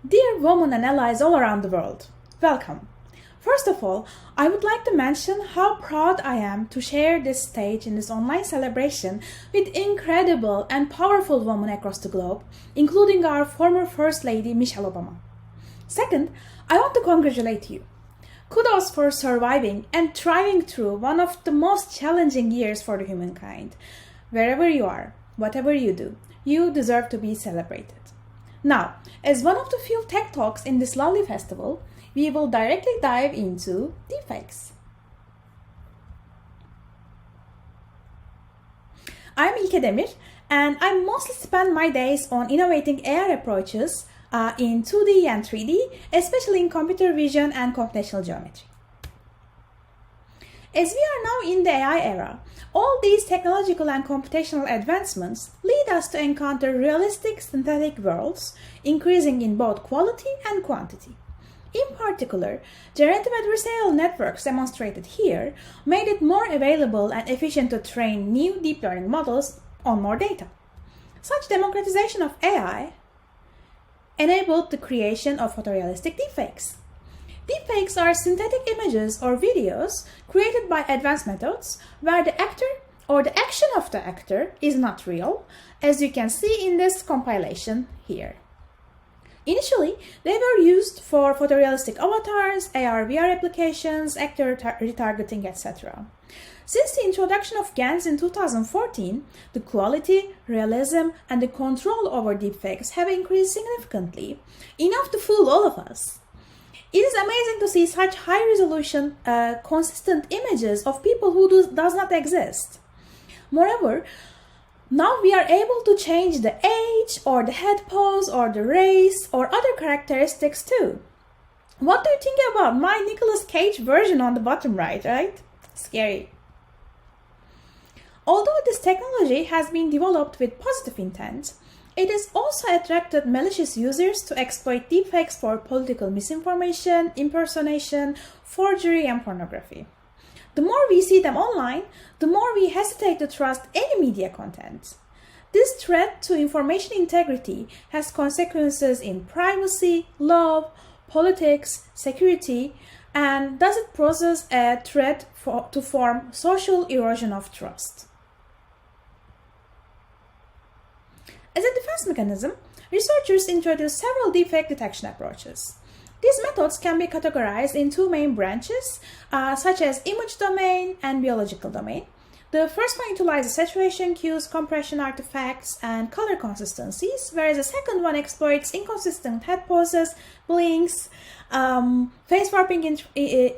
Dear women and allies all around the world, welcome. First of all, I would like to mention how proud I am to share this stage in this online celebration with incredible and powerful women across the globe, including our former First Lady Michelle Obama. Second, I want to congratulate you. Kudos for surviving and thriving through one of the most challenging years for the humankind. Wherever you are, whatever you do, you deserve to be celebrated. Now, as one of the few tech talks in this lovely festival, we will directly dive into deepfakes. I'm Ilke Demir, and I mostly spend my days on innovating AI approaches in 2D and 3D, especially in computer vision and computational geometry. As we are now in the AI era, all these technological and computational advancements lead us to encounter realistic synthetic worlds, increasing in both quality and quantity. In particular, generative adversarial networks demonstrated here made it more available and efficient to train new deep learning models on more data. Such democratization of AI enabled the creation of photorealistic deepfakes. Deepfakes are synthetic images or videos created by advanced methods where the actor or the action of the actor is not real, as you can see in this compilation here. Initially, they were used for photorealistic avatars, AR/VR applications, actor retargeting, etc. Since the introduction of GANs in 2014, the quality, realism, and the control over deepfakes have increased significantly, enough to fool all of us. It is amazing to see such high-resolution, consistent images of people who does not exist. Moreover, now we are able to change the age, or the head pose, or the race, or other characteristics too. What do you think about my Nicolas Cage version on the bottom right? Scary. Although this technology has been developed with positive intent, it has also attracted malicious users to exploit deepfakes for political misinformation, impersonation, forgery, and pornography. The more we see them online, the more we hesitate to trust any media content. This threat to information integrity has consequences in privacy, law, politics, security, and does it poses a threat to form social erosion of trust. As a defense mechanism, researchers introduced several deepfake detection approaches. These methods can be categorized in two main branches, such as image domain and biological domain. The first one utilizes saturation cues, compression artifacts, and color consistencies, whereas the second one exploits inconsistent head poses, blinks, face warping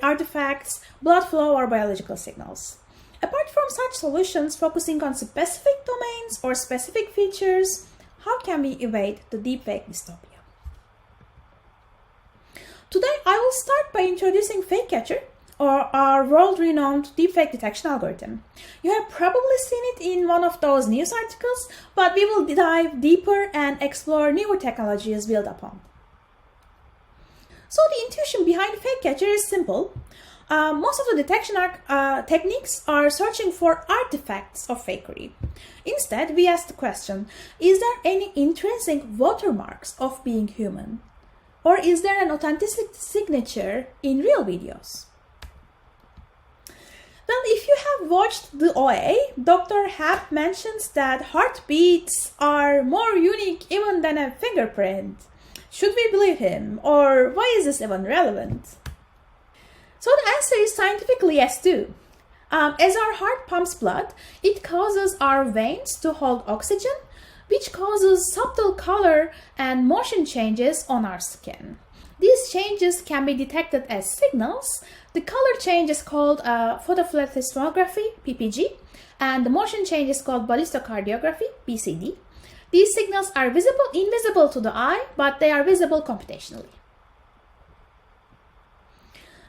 artifacts, blood flow, or biological signals. Apart from such solutions focusing on specific domains or specific features, how can we evade the deepfake dystopia? Today, I will start by introducing FakeCatcher, or our world-renowned deepfake detection algorithm. You have probably seen it in one of those news articles, but we will dive deeper and explore newer technologies built upon. So the intuition behind FakeCatcher is simple. Most of the detection techniques are searching for artifacts of fakery. Instead, we ask the question, is there any intrinsic watermarks of being human? Or is there an authentic signature in real videos? Well, if you have watched the OA, Dr. Happ mentions that heartbeats are more unique even than a fingerprint. Should we believe him? Or why is this even relevant? So the answer is scientifically yes too. As our heart pumps blood, it causes our veins to hold oxygen, which causes subtle color and motion changes on our skin. These changes can be detected as signals. The color change is called photophotosmography, PPG, and the motion change is called ballistocardiography, BCD. These signals are invisible to the eye, but they are visible computationally.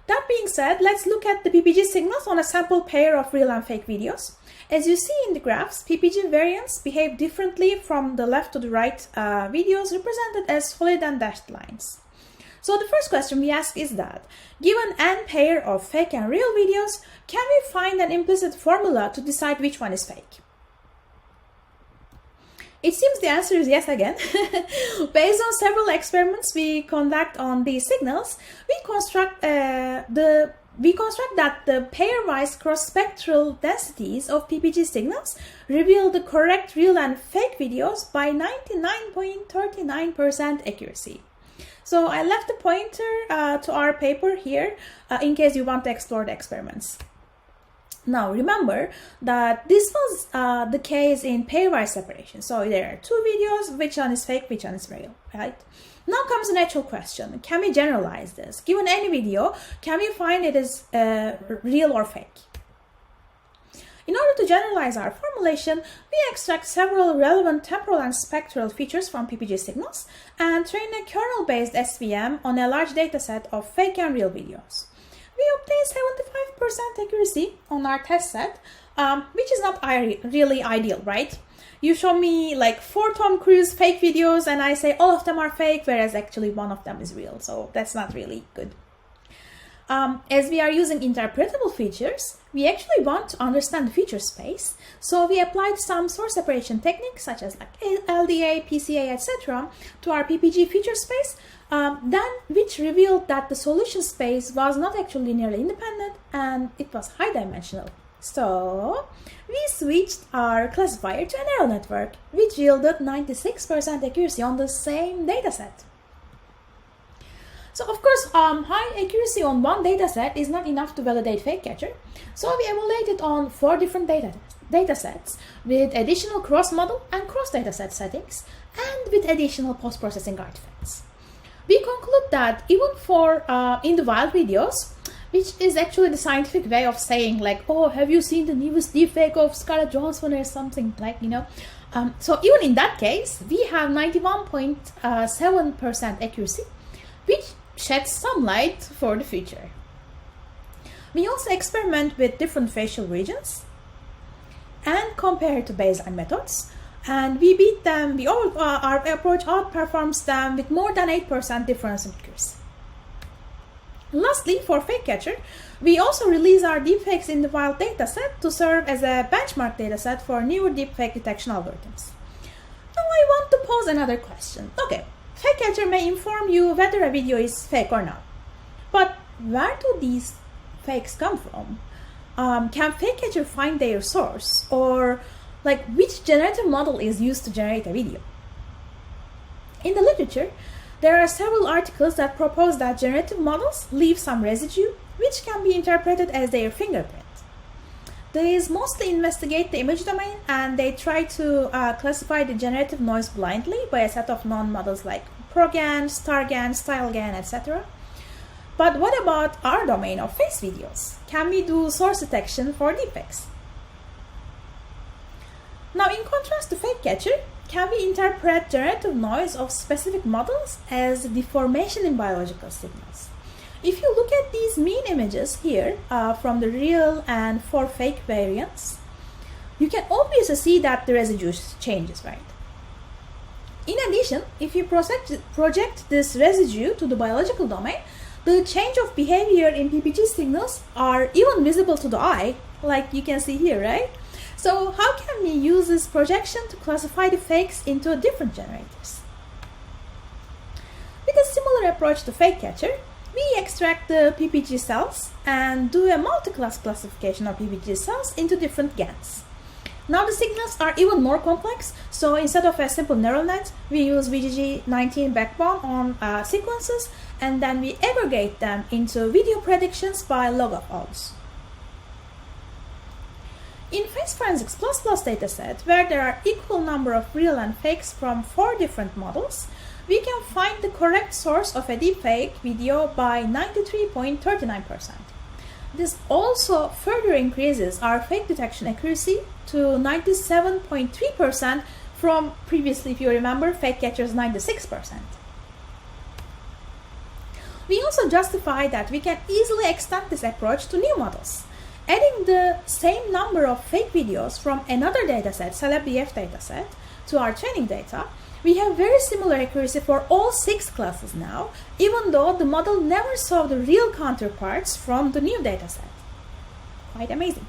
That being said, let's look at the PPG signals on a sample pair of real and fake videos. As you see in the graphs, PPG variants behave differently from the left to the right videos represented as solid and dashed lines. So the first question we ask is that, given n pair of fake and real videos, can we find an implicit formula to decide which one is fake? It seems the answer is yes again. Based on several experiments we conduct on these signals, we construct that the pairwise cross-spectral densities of PPG signals reveal the correct real and fake videos by 99.39% accuracy. So I left the pointer to our paper here in case you want to explore the experiments. Now remember that this was the case in pairwise separation. So there are two videos, which one is fake, which one is real, right? Now comes the natural question. Can we generalize this? Given any video, can we find it is real or fake? In order to generalize our formulation, we extract several relevant temporal and spectral features from PPG signals and train a kernel-based SVM on a large dataset of fake and real videos. We obtain 75% accuracy on our test set, which is not really ideal, right? You show me like 4 Tom Cruise fake videos and I say all of them are fake, whereas actually one of them is real. So that's not really good. As we are using interpretable features, we actually want to understand the feature space. So we applied some source separation techniques such as like LDA, PCA, etc. to our PPG feature space, which revealed that the solution space was not actually linearly independent and it was high dimensional. So we switched our classifier to a neural network, which yielded 96% accuracy on the same dataset. So of course, high accuracy on one dataset is not enough to validate FakeCatcher. So we evaluated on 4 different datasets with additional cross-model and cross-dataset settings and with additional post-processing artifacts. We conclude that even for in the wild videos, which is actually the scientific way of saying like, oh, have you seen the newest deepfake of Scarlett Johansson or something, like, you know. So even in that case, we have 91.7% accuracy, which sheds some light for the future. We also experiment with different facial regions and compare to baseline methods, and we beat them. Our approach outperforms them with more than 8% difference in accuracy. Lastly, for FakeCatcher, we also release our deepfakes in the wild dataset to serve as a benchmark dataset for newer deepfake detection algorithms. Now I want to pose another question. Okay, FakeCatcher may inform you whether a video is fake or not. But where do these fakes come from? Can FakeCatcher find their source? Or like which generative model is used to generate a video? In the literature, there are several articles that propose that generative models leave some residue, which can be interpreted as their fingerprint. These mostly investigate the image domain and they try to classify the generative noise blindly by a set of known models like ProGAN, StarGAN, StyleGAN, etc. But what about our domain of face videos? Can we do source detection for deepfakes? Now, in contrast to FakeCatcher, can we interpret generative noise of specific models as deformation in biological signals? If you look at these mean images here from the real and 4 fake variants, you can obviously see that the residue changes, right? In addition, if you project this residue to the biological domain, the change of behavior in PPG signals are even visible to the eye, like you can see here, right? So how can we use this projection to classify the fakes into different generators? With a similar approach to FakeCatcher, we extract the PPG cells and do a multi-class classification of PPG cells into different GANs. Now the signals are even more complex, so instead of a simple neural net, we use VGG19 backbone on sequences, and then we aggregate them into video predictions by log of odds. In Face Forensics++ dataset, where there are equal number of real and fakes from 4 different models, we can find the correct source of a deepfake video by 93.39%. This also further increases our fake detection accuracy to 97.3% from previously, if you remember, FakeCatcher's 96%. We also justify that we can easily extend this approach to new models. Adding the same number of fake videos from another dataset, CelebDF dataset, to our training data, we have very similar accuracy for all 6 classes now, even though the model never saw the real counterparts from the new dataset. Quite amazing.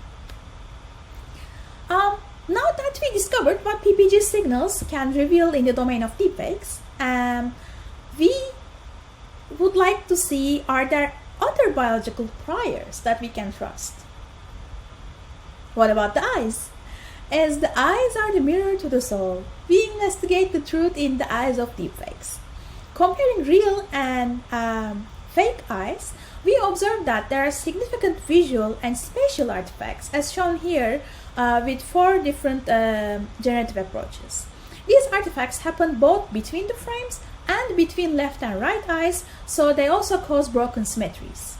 Now that we discovered what PPG signals can reveal in the domain of deepfakes, we would like to see, are there other biological priors that we can trust? What about the eyes? As the eyes are the mirror to the soul, we investigate the truth in the eyes of deepfakes. Comparing real and fake eyes, we observe that there are significant visual and spatial artifacts, as shown here with 4 different generative approaches. These artifacts happen both between the frames and between left and right eyes, so they also cause broken symmetries.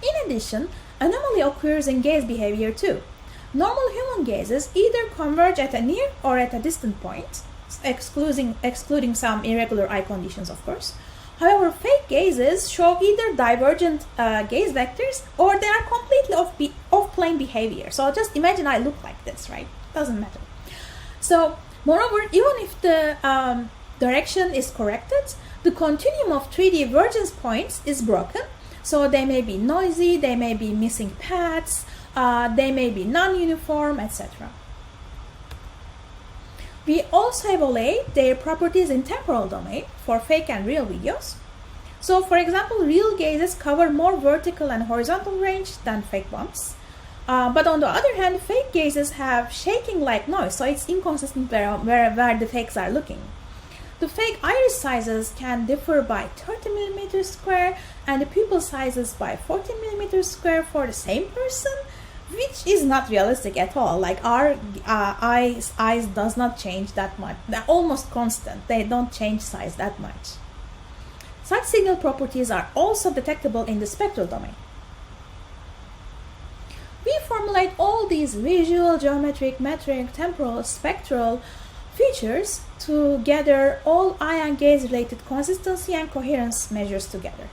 In addition, anomaly occurs in gaze behavior too. Normal human gazes either converge at a near or at a distant point, excluding some irregular eye conditions, of course. However, fake gazes show either divergent gaze vectors or they are completely off-plane behavior. So just imagine I look like this, right? Doesn't matter. So, moreover, even if the direction is corrected, the continuum of 3D vergence points is broken. So they may be noisy, they may be missing paths, they may be non-uniform, etc. We also evaluate their properties in temporal domain for fake and real videos. So, for example, real gazes cover more vertical and horizontal range than fake ones. But on the other hand, fake gazes have shaking-like noise, so it's inconsistent where the fakes are looking. The fake iris sizes can differ by 30 mm square and the pupil sizes by 40 mm square for the same person, which is not realistic at all. Like our eyes does not change that much. They're almost constant. They don't change size that much. Such signal properties are also detectable in the spectral domain. We formulate all these visual, geometric, metric, temporal, spectral features to gather all eye and gaze related consistency and coherence measures together.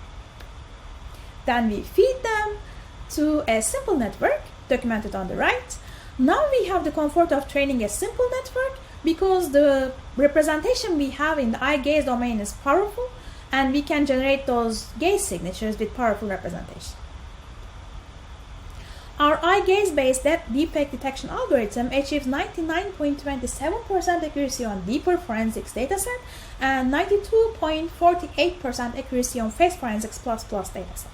Then we feed them to a simple network documented on the right. Now we have the comfort of training a simple network because the representation we have in the eye gaze domain is powerful and we can generate those gaze signatures with powerful representation. Our eye gaze-based deepfake detection algorithm achieves 99.27% accuracy on deeper forensics dataset and 92.48% accuracy on face forensics plus dataset.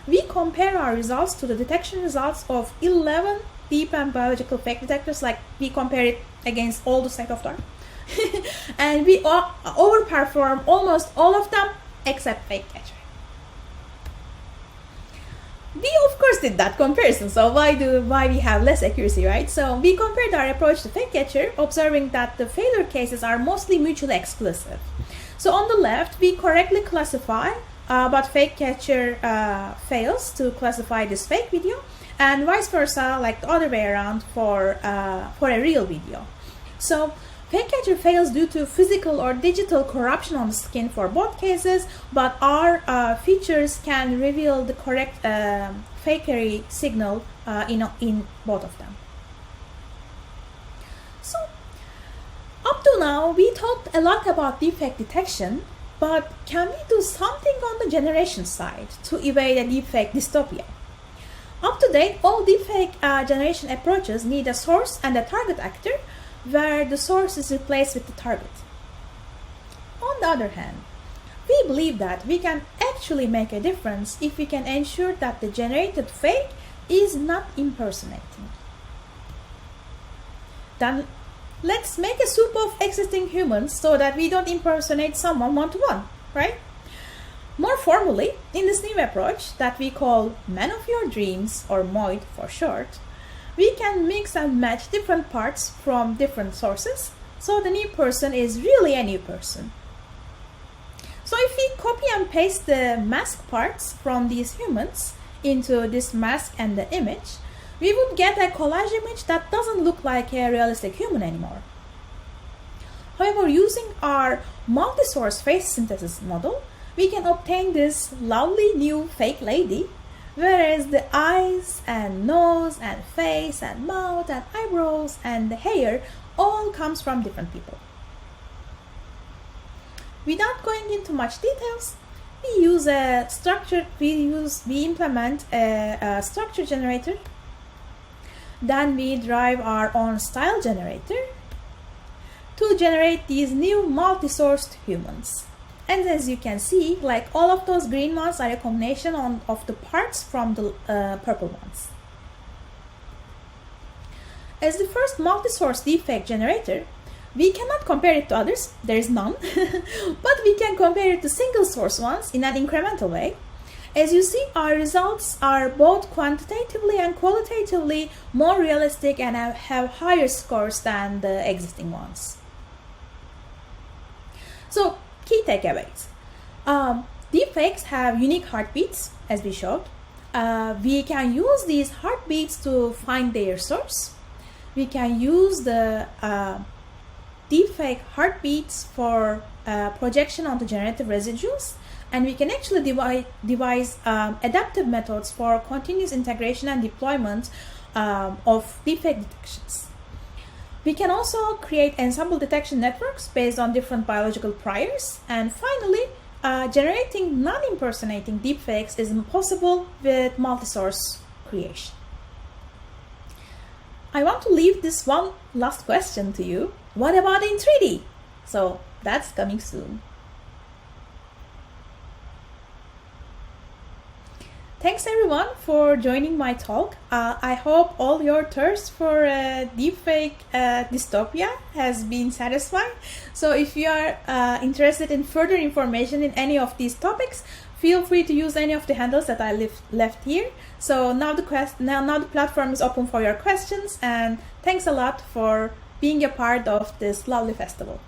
We compare our results to the detection results of 11 deep and biological fake detectors, like we compare it against all the state of the art. And we overperform almost all of them except FakeCatcher. We of course did that comparison, so why we have less accuracy, right? So we compared our approach to FakeCatcher, observing that the failure cases are mostly mutually exclusive. So on the left, we correctly classify, but FakeCatcher fails to classify this fake video, and vice versa, like the other way around for a real video. So FakeCatcher fails due to physical or digital corruption on the skin for both cases, but our features can reveal the correct fakery signal in both of them. So, up to now, we talked a lot about deepfake detection, but can we do something on the generation side to evade a deepfake dystopia? Up to date, all deepfake generation approaches need a source and a target actor, where the source is replaced with the target. On the other hand, we believe that we can actually make a difference if we can ensure that the generated fake is not impersonating. Then let's make a soup of existing humans so that we don't impersonate someone one-to-one, right? More formally, in this new approach that we call Man of Your Dreams, or MOID for short, we can mix and match different parts from different sources, so the new person is really a new person. So if we copy and paste the mask parts from these humans into this mask and the image, we would get a collage image that doesn't look like a realistic human anymore. However, using our multi-source face synthesis model, we can obtain this lovely new fake lady, whereas the eyes and nose and face and mouth and eyebrows and the hair all comes from different people. Without going into much details, we implement a structure generator Then we drive our own style generator to generate these new multi-sourced humans. And as you can see, like all of those green ones are a combination of the parts from the purple ones. As the first multi-source deepfake generator, we cannot compare it to others, there is none, but we can compare it to single source ones in an incremental way. As you see, our results are both quantitatively and qualitatively more realistic and have higher scores than the existing ones. So, key takeaways. Deepfakes have unique heartbeats, as we showed. We can use these heartbeats to find their source. We can use the deepfake heartbeats for projection onto generative residuals, and we can actually devise adaptive methods for continuous integration and deployment of deepfake detections. We can also create ensemble detection networks based on different biological priors. And finally, generating non-impersonating deepfakes is possible with multi-source creation. I want to leave this one last question to you. What about in 3D? So that's coming soon. Thanks everyone for joining my talk. I hope all your thirst for deepfake dystopia has been satisfied. So if you are interested in further information in any of these topics, feel free to use any of the handles that I left here. So now the platform is open for your questions, and thanks a lot for being a part of this lovely festival.